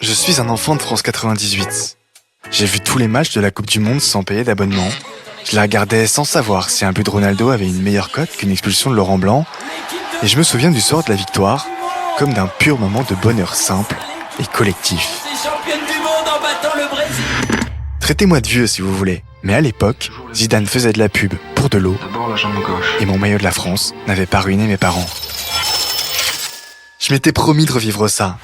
Je suis un enfant de France 98. J'ai vu tous les matchs de la Coupe du Monde sans payer d'abonnement. Je la regardais sans savoir si un but de Ronaldo avait une meilleure cote qu'une expulsion de Laurent Blanc. Et je me souviens du soir de la victoire comme d'un pur moment de bonheur simple et collectif. Traitez-moi de vieux si vous voulez, mais à l'époque, Zidane faisait de la pub pour de l'eau et mon maillot de la France n'avait pas ruiné mes parents. Je m'étais promis de revivre ça.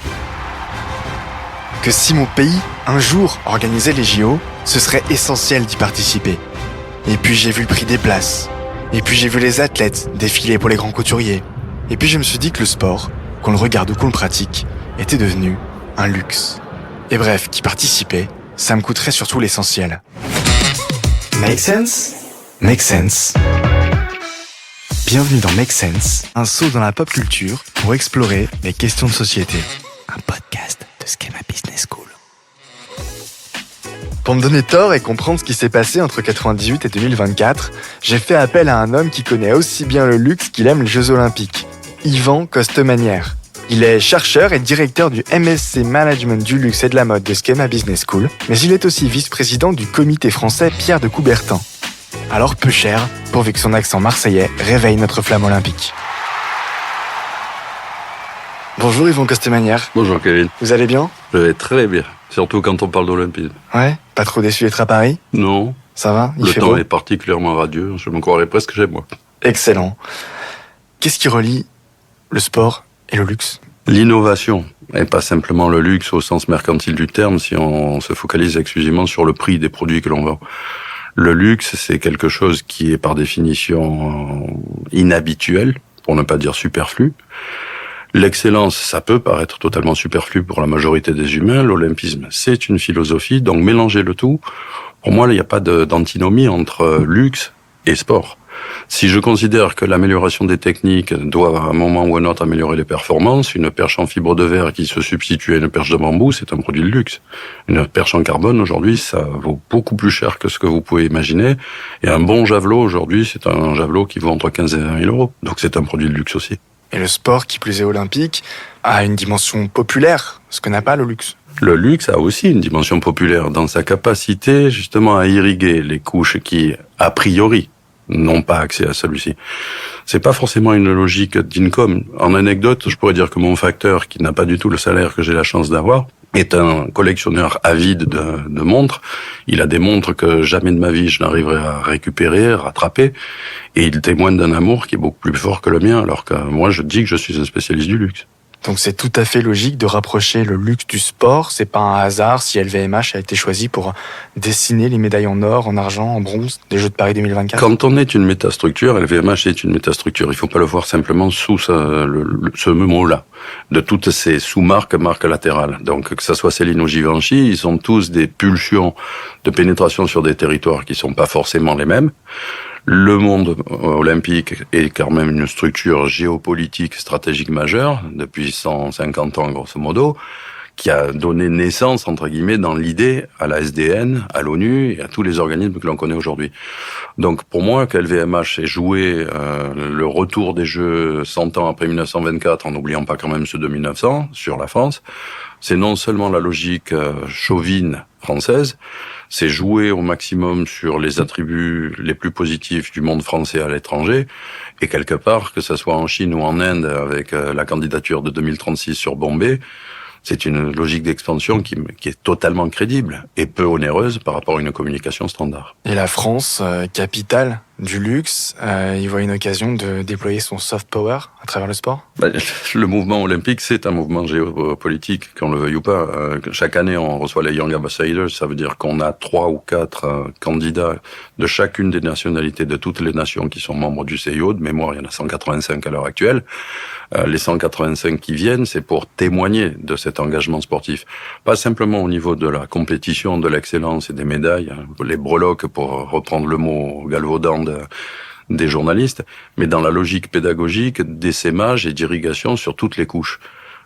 Que si mon pays, un jour, organisait les JO, ce serait essentiel d'y participer. Et puis j'ai vu le prix des places. Et puis j'ai vu les athlètes défiler pour les grands couturiers. Et puis je me suis dit que le sport, qu'on le regarde ou qu'on le pratique, était devenu un luxe. Et bref, qu'y participer, ça me coûterait surtout l'essentiel. Make sense? Make sense. Bienvenue dans Make Sense, un saut dans la pop culture pour explorer les questions de société. Un podcast de Schema Business School. Pour me donner tort et comprendre ce qui s'est passé entre 98 et 2024, j'ai fait appel à un homme qui connaît aussi bien le luxe qu'il aime les Jeux Olympiques, Yvan Costemanière. Il est chercheur et directeur du MSc Management du luxe et de la mode de Schema Business School, mais il est aussi vice-président du comité français Pierre de Coubertin. Alors peu cher, pourvu que son accent marseillais réveille notre flamme olympique. Bonjour Yvan Costemanière. Bonjour Kevin. Vous allez bien? Je vais très bien, surtout quand on parle d'olympisme. Ouais, pas trop déçu d'être à Paris? Non. Ça va? Il le fait temps beau est particulièrement radieux, je me croirais presque chez moi. Excellent. Qu'est-ce qui relie le sport et le luxe? L'innovation, et pas simplement le luxe au sens mercantile du terme, si on se focalise exclusivement sur le prix des produits que l'on vend. Le luxe, c'est quelque chose qui est par définition inhabituel, pour ne pas dire superflu. L'excellence, ça peut paraître totalement superflu pour la majorité des humains. L'olympisme, c'est une philosophie, donc mélanger le tout. Pour moi, il n'y a pas d'antinomie entre luxe et sport. Si je considère que l'amélioration des techniques doit à un moment ou à un autre améliorer les performances, une perche en fibre de verre qui se substitue à une perche de bambou, c'est un produit de luxe. Une perche en carbone, aujourd'hui, ça vaut beaucoup plus cher que ce que vous pouvez imaginer. Et un bon javelot, aujourd'hui, c'est un javelot qui vaut entre 15 et 20 000 euros. Donc c'est un produit de luxe aussi. Et le sport, qui plus est olympique, a une dimension populaire, ce que n'a pas le luxe. Le luxe a aussi une dimension populaire dans sa capacité justement à irriguer les couches qui, a priori, n'ont pas accès à celui-ci. C'est pas forcément une logique d'income. En anecdote, je pourrais dire que mon facteur, qui n'a pas du tout le salaire que j'ai la chance d'avoir, est un collectionneur avide de montres. Il a des montres que jamais de ma vie je n'arriverai à récupérer, rattraper, et il témoigne d'un amour qui est beaucoup plus fort que le mien, alors que moi je dis que je suis un spécialiste du luxe. Donc c'est tout à fait logique de rapprocher le luxe du sport. C'est pas un hasard si LVMH a été choisi pour dessiner les médailles en or, en argent, en bronze des Jeux de Paris 2024. Quand on est une métastructure, LVMH est une métastructure. Il faut pas le voir simplement sous ce mot-là. De toutes ces sous-marques, marques latérales. Donc que ça soit Céline ou Givenchy, ils sont tous des pulsions de pénétration sur des territoires qui sont pas forcément les mêmes. Le monde olympique est quand même une structure géopolitique stratégique majeure depuis 150 ans grosso modo, qui a donné naissance entre guillemets dans l'idée à la SDN, à l'ONU et à tous les organismes que l'on connaît aujourd'hui. Donc pour moi, que LVMH ait joué le retour des Jeux 100 ans après 1924, en n'oubliant pas quand même ceux de 1900 sur la France, c'est non seulement la logique chauvine française, c'est jouer au maximum sur les attributs les plus positifs du monde français à l'étranger, et quelque part, que ça soit en Chine ou en Inde, avec la candidature de 2036 sur Bombay, c'est une logique d'expansion qui est totalement crédible et peu onéreuse par rapport à une communication standard. Et la France, capitale du luxe, il voit une occasion de déployer son soft power à travers le sport? Le mouvement olympique, c'est un mouvement géopolitique, qu'on le veuille ou pas. Chaque année, on reçoit les Young Ambassadors, ça veut dire qu'on a 3 ou 4 candidats de chacune des nationalités, de toutes les nations qui sont membres du CIO. De mémoire, il y en a 185 à l'heure actuelle. Les 185 qui viennent, c'est pour témoigner de cet engagement sportif. Pas simplement au niveau de la compétition, de l'excellence et des médailles, les breloques, pour reprendre le mot galvaudant des journalistes, mais dans la logique pédagogique d'essaimage et d'irrigation sur toutes les couches.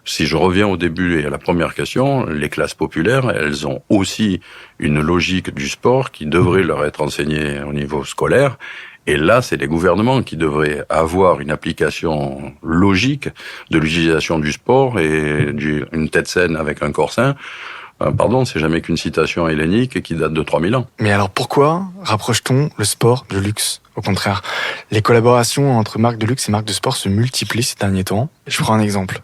Si je reviens au début et à la première question, les classes populaires, elles ont aussi une logique du sport qui devrait leur être enseignée au niveau scolaire Et là, c'est les gouvernements qui devraient avoir une application logique de l'utilisation du sport et une tête saine avec un corps sain. Pardon, c'est jamais qu'une citation hellénique qui date de 3000 ans. Mais alors pourquoi rapproche-t-on le sport de luxe ? Au contraire, les collaborations entre marques de luxe et marques de sport se multiplient ces derniers temps. Je prends un exemple.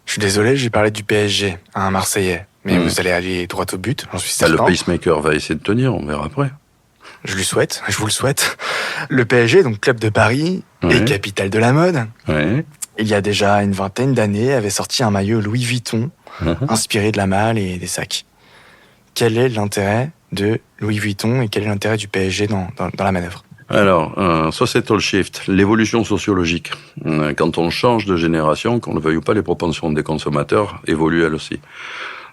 Je suis désolé, j'ai parlé du PSG à un Marseillais. Mais vous allez aller droit au but, j'en suis certain. Le pacemaker va essayer de tenir, on verra après. Je lui souhaite, je vous le souhaite. Le PSG, donc club de Paris, et capitale de la mode, il y a déjà une vingtaine d'années, avait sorti un maillot Louis Vuitton, inspiré de la malle et des sacs. Quel est l'intérêt de Louis Vuitton et quel est l'intérêt du PSG dans la manœuvre ? Alors, societal shift, l'évolution sociologique. Quand on change de génération, qu'on ne veuille ou pas, les propensions des consommateurs évoluent elles aussi.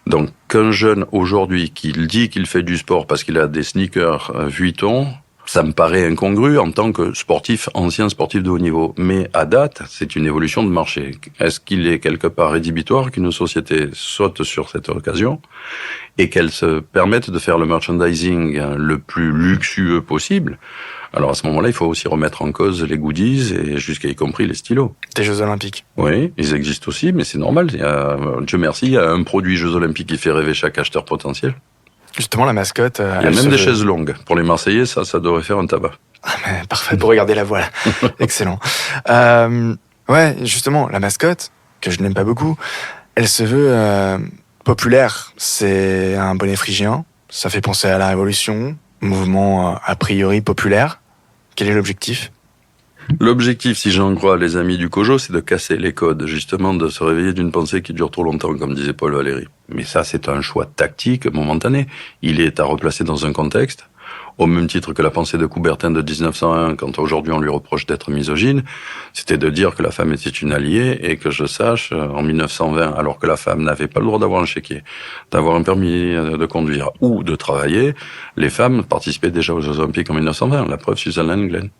Donc, qu'un jeune aujourd'hui qui dit qu'il fait du sport parce qu'il a des sneakers Vuitton, ça me paraît incongru en tant que sportif, ancien sportif de haut niveau. Mais à date, c'est une évolution de marché. Est-ce qu'il est quelque part rédhibitoire qu'une société saute sur cette occasion et qu'elle se permette de faire le merchandising le plus luxueux possible ? Alors à ce moment-là, il faut aussi remettre en cause les goodies et jusqu'à y compris les stylos. Des Jeux Olympiques. Oui, ils existent aussi, mais c'est normal. Dieu merci, il y a un produit Jeux Olympiques qui fait rêver chaque acheteur potentiel. Justement, la mascotte... il y a même des chaises longues. Pour les Marseillais, ça devrait faire un tabac. Ah, mais parfait pour regarder la voile. Excellent. Ouais, justement, la mascotte, que je n'aime pas beaucoup, elle se veut populaire. C'est un bonnet phrygien. Ça fait penser à la Révolution, mouvement a priori populaire. Quel est l'objectif ? L'objectif, si j'en crois les amis du COJO, c'est de casser les codes, justement de se réveiller d'une pensée qui dure trop longtemps, comme disait Paul Valéry. Mais ça, c'est un choix tactique, momentané. Il est à replacer dans un contexte, au même titre que la pensée de Coubertin de 1901, quand aujourd'hui on lui reproche d'être misogyne, c'était de dire que la femme était une alliée, et que je sache, en 1920, alors que la femme n'avait pas le droit d'avoir un chéquier, d'avoir un permis de conduire ou de travailler, les femmes participaient déjà aux Jeux Olympiques en 1920. La preuve, Sutherland Glen.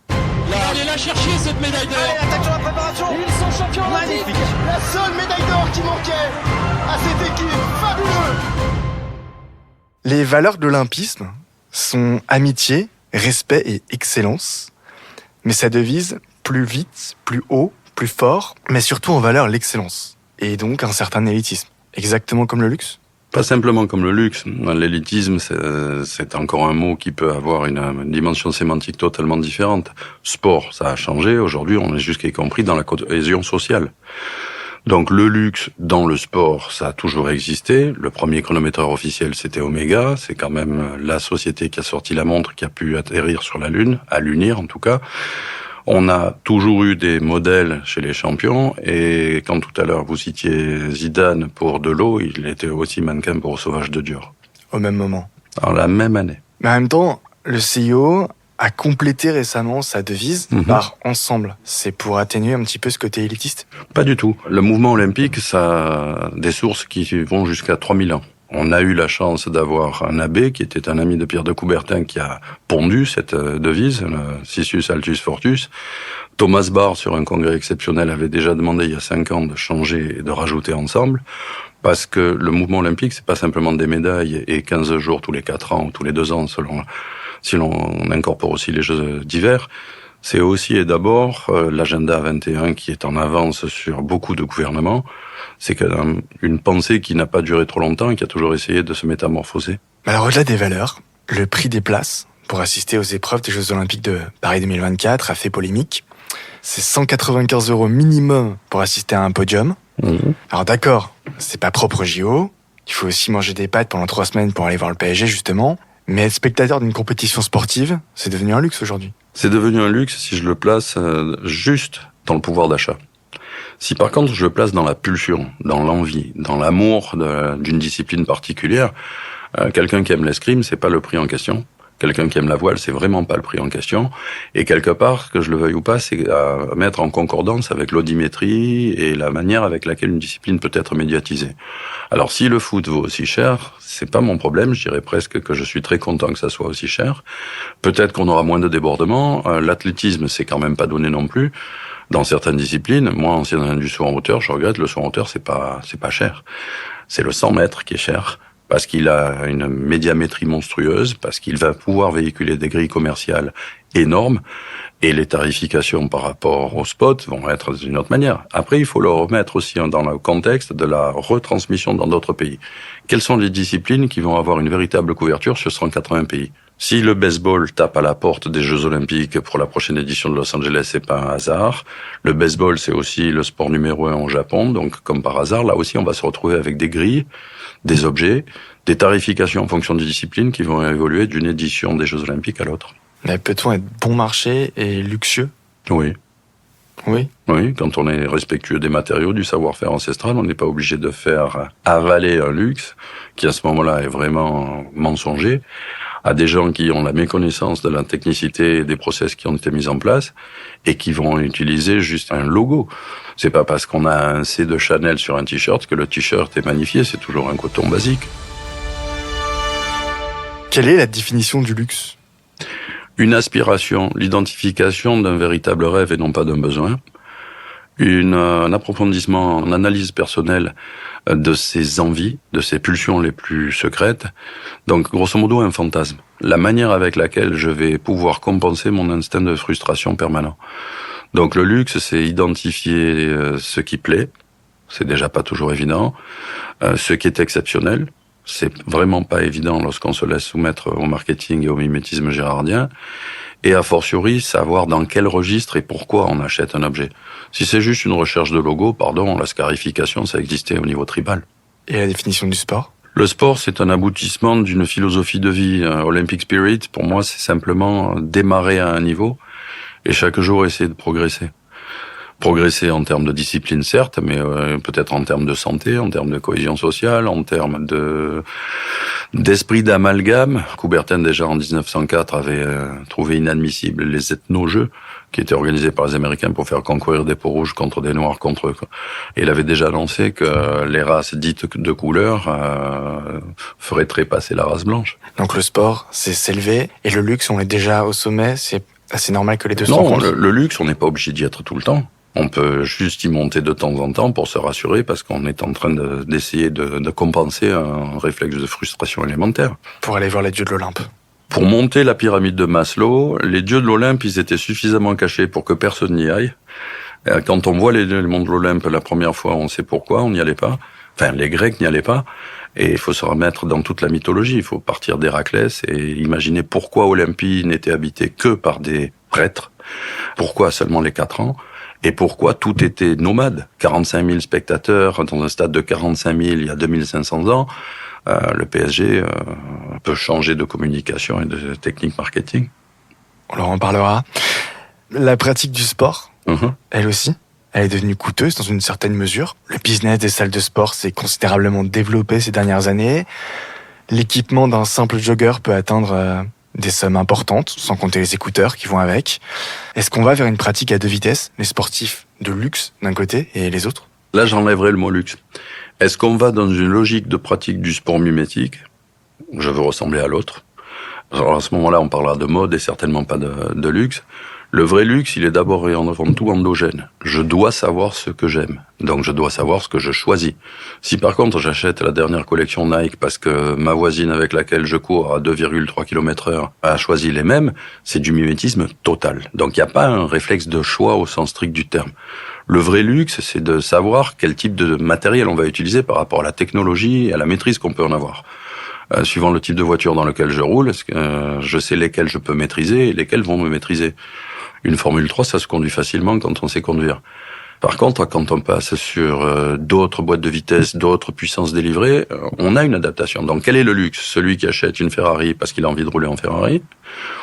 Là, on est là chercher cette médaille d'or. Allez, attaque sur la préparation. Ils sont champions Magnifique. La seule médaille d'or qui manquait à cette équipe. Fabuleux. Les valeurs de l'olympisme sont amitié, respect et excellence. Mais sa devise, plus vite, plus haut, plus fort, mais surtout en valeur l'excellence. Et donc un certain élitisme. Exactement comme le luxe ? Pas simplement comme le luxe. L'élitisme, c'est encore un mot qui peut avoir une dimension sémantique totalement différente. Sport, ça a changé. Aujourd'hui, on est jusqu'à y compris dans la cohésion sociale. Donc le luxe dans le sport, ça a toujours existé. Le premier chronométreur officiel, c'était Omega. C'est quand même la société qui a sorti la montre qui a pu atterrir sur la Lune, à l'unir en tout cas. On a toujours eu des modèles chez les champions, et quand tout à l'heure vous citiez Zidane pour de l'eau, il était aussi mannequin pour Sauvage de Dior. Au même moment. En la même année. Mais en même temps, le CIO a complété récemment sa devise par ensemble. C'est pour atténuer un petit peu ce côté élitiste ? Pas du tout. Le mouvement olympique, ça a des sources qui vont jusqu'à 3000 ans. On a eu la chance d'avoir un abbé qui était un ami de Pierre de Coubertin qui a pondu cette devise, le Sisus Altus Fortus. Thomas Barr, sur un congrès exceptionnel, avait déjà demandé il y a 5 ans de changer et de rajouter ensemble, parce que le mouvement olympique, c'est pas simplement des médailles et 15 jours tous les 4 ans ou tous les 2 ans, selon si l'on incorpore aussi les Jeux d'hiver. C'est aussi et d'abord l'agenda 21 qui est en avance sur beaucoup de gouvernements. C'est une pensée qui n'a pas duré trop longtemps et qui a toujours essayé de se métamorphoser. Alors au-delà des valeurs, le prix des places pour assister aux épreuves des Jeux Olympiques de Paris 2024 a fait polémique. C'est 195 € minimum pour assister à un podium. Alors d'accord, c'est pas propre au JO. Il faut aussi manger des pâtes pendant 3 semaines pour aller voir le PSG justement. Mais être spectateur d'une compétition sportive, c'est devenu un luxe aujourd'hui. C'est devenu un luxe si je le place juste dans le pouvoir d'achat. Si par contre je le place dans la pulsion, dans l'envie, dans l'amour d'une discipline particulière, quelqu'un qui aime l'escrime, c'est pas le prix en question. Quelqu'un qui aime la voile, c'est vraiment pas le prix en question. Et quelque part, que je le veuille ou pas, c'est à mettre en concordance avec l'audimétrie et la manière avec laquelle une discipline peut être médiatisée. Alors si le foot vaut aussi cher, c'est pas mon problème, je dirais presque que je suis très content que ça soit aussi cher. Peut-être qu'on aura moins de débordements, l'athlétisme c'est quand même pas donné non plus. Dans certaines disciplines, moi ancien du saut en hauteur, je regrette, le saut en hauteur c'est pas cher. C'est le 100 mètres qui est cher. parce qu'il a une médiamétrie monstrueuse, parce qu'il va pouvoir véhiculer des grilles commerciales énormes, et les tarifications par rapport au spot vont être d'une autre manière. Après, il faut le remettre aussi dans le contexte de la retransmission dans d'autres pays. Quelles sont les disciplines qui vont avoir une véritable couverture sur 180 pays? Si le baseball tape à la porte des Jeux Olympiques pour la prochaine édition de Los Angeles, c'est pas un hasard. Le baseball, c'est aussi le sport numéro 1 au Japon, donc comme par hasard, là aussi, on va se retrouver avec des grilles, des objets, des tarifications en fonction des disciplines qui vont évoluer d'une édition des Jeux Olympiques à l'autre. Mais peut-on être bon marché et luxueux? Oui. Oui. Oui, quand on est respectueux des matériaux, du savoir-faire ancestral, on n'est pas obligé de faire avaler un luxe qui à ce moment-là est vraiment mensonger à des gens qui ont la méconnaissance de la technicité et des process qui ont été mis en place et qui vont utiliser juste un logo. C'est pas parce qu'on a un C de Chanel sur un t-shirt que le t-shirt est magnifié, c'est toujours un coton basique. Quelle est la définition du luxe? Une aspiration, l'identification d'un véritable rêve et non pas d'un besoin. Un approfondissement en analyse personnelle de ses envies, de ses pulsions les plus secrètes. Donc, grosso modo, un fantasme. La manière avec laquelle je vais pouvoir compenser mon instinct de frustration permanent. Donc, le luxe, c'est identifier ce qui plaît. C'est déjà pas toujours évident. Ce qui est exceptionnel. C'est vraiment pas évident lorsqu'on se laisse soumettre au marketing et au mimétisme gérardien. Et a fortiori, savoir dans quel registre et pourquoi on achète un objet. Si c'est juste une recherche de logo, pardon, la scarification, ça existait au niveau tribal. Et la définition du sport? Le sport, c'est un aboutissement d'une philosophie de vie. Olympic Spirit, pour moi, c'est simplement démarrer à un niveau et chaque jour essayer de progresser. Progresser en termes de discipline, certes, mais peut-être en termes de santé, en termes de cohésion sociale, en termes d'esprit d'amalgame. Coubertin, déjà en 1904, avait trouvé inadmissible les ethno-jeux qui étaient organisés par les Américains pour faire concourir des peaux rouges contre des noirs contre eux. Et il avait déjà annoncé que les races dites de couleur feraient trépasser la race blanche. Donc le sport, c'est s'élever, et le luxe, on est déjà au sommet, c'est assez normal que les deux se rencontrent. Non, le luxe, on n'est pas obligé d'y être tout le temps. On peut juste y monter de temps en temps pour se rassurer parce qu'on est en train d'essayer de compenser un réflexe de frustration élémentaire. Pour aller voir les dieux de l'Olympe. Pour monter la pyramide de Maslow, les dieux de l'Olympe, ils étaient suffisamment cachés pour que personne n'y aille. Quand on voit les mondes de l'Olympe la première fois, on sait pourquoi on n'y allait pas. Enfin, les Grecs n'y allaient pas. Et il faut se remettre dans toute la mythologie. Il faut partir d'Héraclès et imaginer pourquoi Olympie n'était habitée que par des prêtres. Pourquoi seulement les 4 ans. Et pourquoi tout était nomade. 45 000 spectateurs dans un stade de 45 000 il y a 2500 ans. Le PSG peut changer de communication et de technique marketing. On leur en parlera. La pratique du sport, elle aussi, elle est devenue coûteuse dans une certaine mesure. Le business des salles de sport s'est considérablement développé ces dernières années. L'équipement d'un simple jogger peut atteindre des sommes importantes, sans compter les écouteurs qui vont avec. Est-ce qu'on va vers une pratique à deux vitesses, les sportifs de luxe d'un côté et les autres? Là, j'enlèverai le mot luxe. Est-ce qu'on va dans une logique de pratique du sport mimétique? Je veux ressembler à l'autre. Alors à ce moment-là, on parlera de mode et certainement pas de luxe. Le vrai luxe, il est d'abord et avant tout endogène. Je dois savoir ce que j'aime. Donc je dois savoir ce que je choisis. Si par contre j'achète la dernière collection Nike parce que ma voisine avec laquelle je cours à 2,3 km/h a choisi les mêmes, c'est du mimétisme total. Donc il n'y a pas un réflexe de choix au sens strict du terme. Le vrai luxe, c'est de savoir quel type de matériel on va utiliser par rapport à la technologie et à la maîtrise qu'on peut en avoir. Suivant le type de voiture dans lequel je roule, je sais lesquelles je peux maîtriser et lesquelles vont me maîtriser. Une Formule 3, ça se conduit facilement quand on sait conduire. Par contre, quand on passe sur d'autres boîtes de vitesse, d'autres puissances délivrées, on a une adaptation. Donc, quel est le luxe? Celui qui achète une Ferrari parce qu'il a envie de rouler en Ferrari?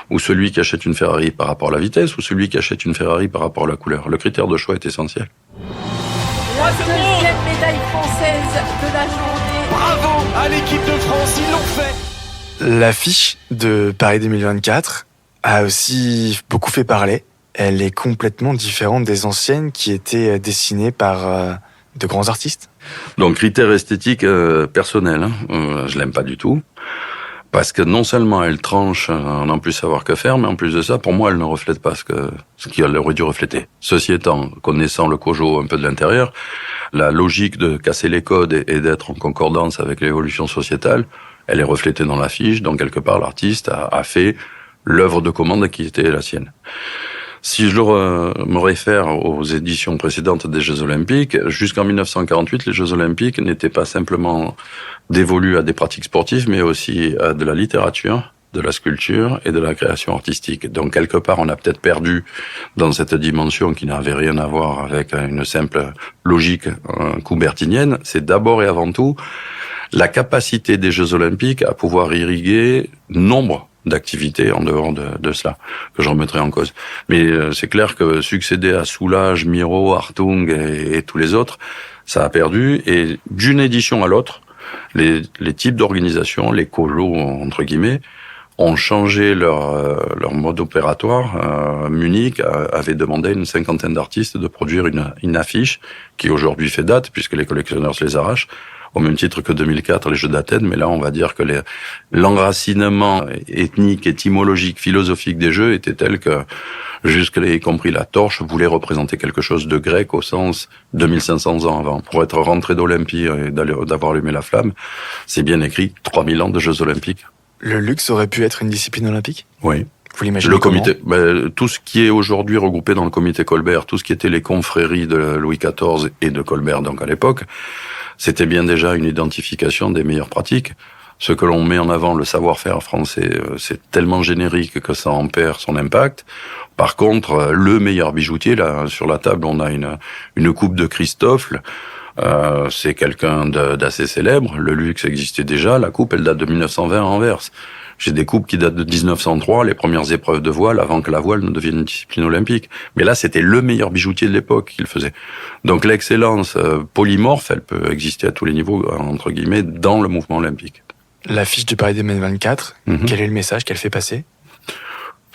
Ou celui qui achète une Ferrari par rapport à la vitesse? Ou celui qui achète une Ferrari par rapport à la couleur? Le critère de choix est essentiel. La deuxième médaille française de la journée. Bravo à l'équipe de France, ils l'ont fait. L'affiche de Paris 2024 a aussi beaucoup fait parler. Elle est complètement différente des anciennes qui étaient dessinées par de grands artistes. Donc, critère esthétique personnel, je l'aime pas du tout. Parce que non seulement elle tranche en n'en plus savoir que faire, mais en plus de ça, pour moi, elle ne reflète pas ce qu'elle aurait dû refléter. Ceci étant, connaissant le COJO un peu de l'intérieur, la logique de casser les codes et d'être en concordance avec l'évolution sociétale, elle est reflétée dans l'affiche, donc quelque part l'artiste a fait l'œuvre de commande qui était la sienne. Si je me réfère aux éditions précédentes des Jeux Olympiques, jusqu'en 1948, les Jeux Olympiques n'étaient pas simplement dévolus à des pratiques sportives, mais aussi à de la littérature, de la sculpture et de la création artistique. Donc quelque part, on a peut-être perdu dans cette dimension qui n'avait rien à voir avec une simple logique coubertinienne. C'est d'abord et avant tout la capacité des Jeux Olympiques à pouvoir irriguer nombre d'activités en dehors de cela, que je remettrai en cause. Mais c'est clair que succéder à Soulages, Miro, Hartung et tous les autres, ça a perdu. Et d'une édition à l'autre, les types d'organisation, les colos, entre guillemets, ont changé leur mode opératoire. Munich avait demandé à une 50aine d'artistes de produire une affiche qui aujourd'hui fait date, puisque les collectionneurs se les arrachent, au même titre que 2004, les Jeux d'Athènes, mais là, on va dire que l'enracinement ethnique, étymologique, philosophique des Jeux était tel que, jusque-là, y compris la torche, voulait représenter quelque chose de grec au sens 2500 ans avant. Pour être rentré d'Olympie et d'avoir allumé la flamme, c'est bien écrit 3000 ans de Jeux Olympiques. Le luxe aurait pu être une discipline olympique ? Oui. Vous l'imaginez Le comité, comment ? tout ce qui est aujourd'hui regroupé dans le comité Colbert, tout ce qui était les confréries de Louis XIV et de Colbert, donc à l'époque, c'était bien déjà une identification des meilleures pratiques. Ce que l'on met en avant, le savoir-faire français, c'est tellement générique que ça en perd son impact. Par contre, le meilleur bijoutier, là, sur la table, on a une coupe de Christophe. C'est quelqu'un d'assez célèbre. Le luxe existait déjà. La coupe, elle date de 1920 à Anvers. J'ai des coupes qui datent de 1903, les premières épreuves de voile, avant que la voile ne devienne une discipline olympique. Mais là, c'était le meilleur bijoutier de l'époque qui le faisait. Donc l'excellence polymorphe, elle peut exister à tous les niveaux, entre guillemets, dans le mouvement olympique. L'affiche de Paris 2024, quel est le message qu'elle fait passer ?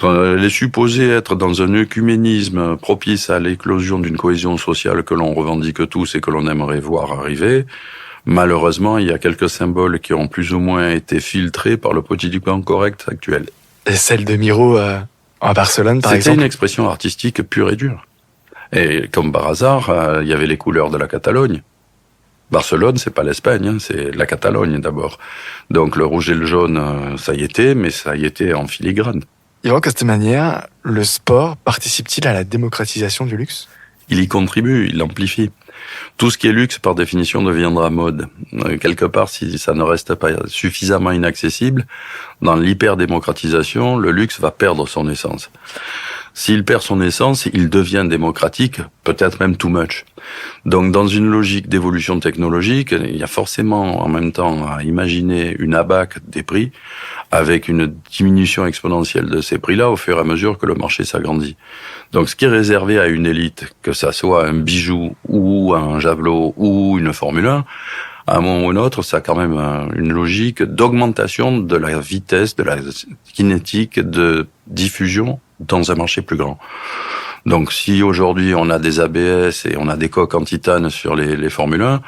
Elle est supposée être dans un œcuménisme propice à l'éclosion d'une cohésion sociale que l'on revendique tous et que l'on aimerait voir arriver. Malheureusement, il y a quelques symboles qui ont plus ou moins été filtrés par le politiquement correct actuel. Et celle de Miro à Barcelone, par exemple ? C'était une expression artistique pure et dure. Et comme par hasard, il y avait les couleurs de la Catalogne. Barcelone, c'est pas l'Espagne, c'est la Catalogne d'abord. Donc le rouge et le jaune, ça y était, mais ça y était en filigrane. Yvan Costemagner, le sport participe-t-il à la démocratisation du luxe ? Il y contribue, il l'amplifie. Tout ce qui est luxe, par définition, deviendra mode. Quelque part, si ça ne reste pas suffisamment inaccessible, dans l'hyper-démocratisation, le luxe va perdre son essence. S'il perd son essence, il devient démocratique, peut-être même too much. Donc, dans une logique d'évolution technologique, il y a forcément en même temps à imaginer une abaque des prix avec une diminution exponentielle de ces prix-là au fur et à mesure que le marché s'agrandit. Donc, ce qui est réservé à une élite, que ça soit un bijou ou un javelot ou une Formule 1, à un moment ou un autre, ça a quand même une logique d'augmentation de la vitesse, de la kinétique de diffusion dans un marché plus grand. Donc, si aujourd'hui on a des ABS et on a des coques en titane sur les Formule 1,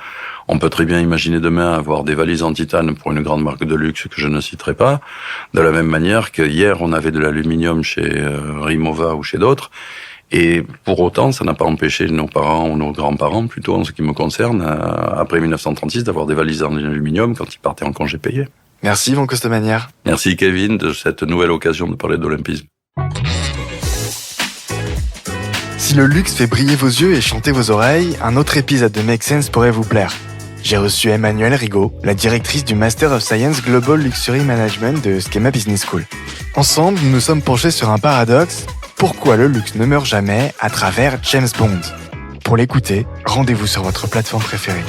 on peut très bien imaginer demain avoir des valises en titane pour une grande marque de luxe que je ne citerai pas, de la même manière que hier on avait de l'aluminium chez Rimowa ou chez d'autres, et pour autant ça n'a pas empêché nos parents ou nos grands-parents, plutôt en ce qui me concerne, après 1936, d'avoir des valises en aluminium quand ils partaient en congé payé. Merci Yvan Costemagner. Merci Kevin de cette nouvelle occasion de parler d'olympisme. Si le luxe fait briller vos yeux et chanter vos oreilles, un autre épisode de Make Sense pourrait vous plaire. J'ai reçu Emmanuelle Rigaud, la directrice du Master of Science Global Luxury Management de Schema Business School. Ensemble, nous nous sommes penchés sur un paradoxe. Pourquoi le luxe ne meurt jamais à travers James Bond ? Pour l'écouter, rendez-vous sur votre plateforme préférée.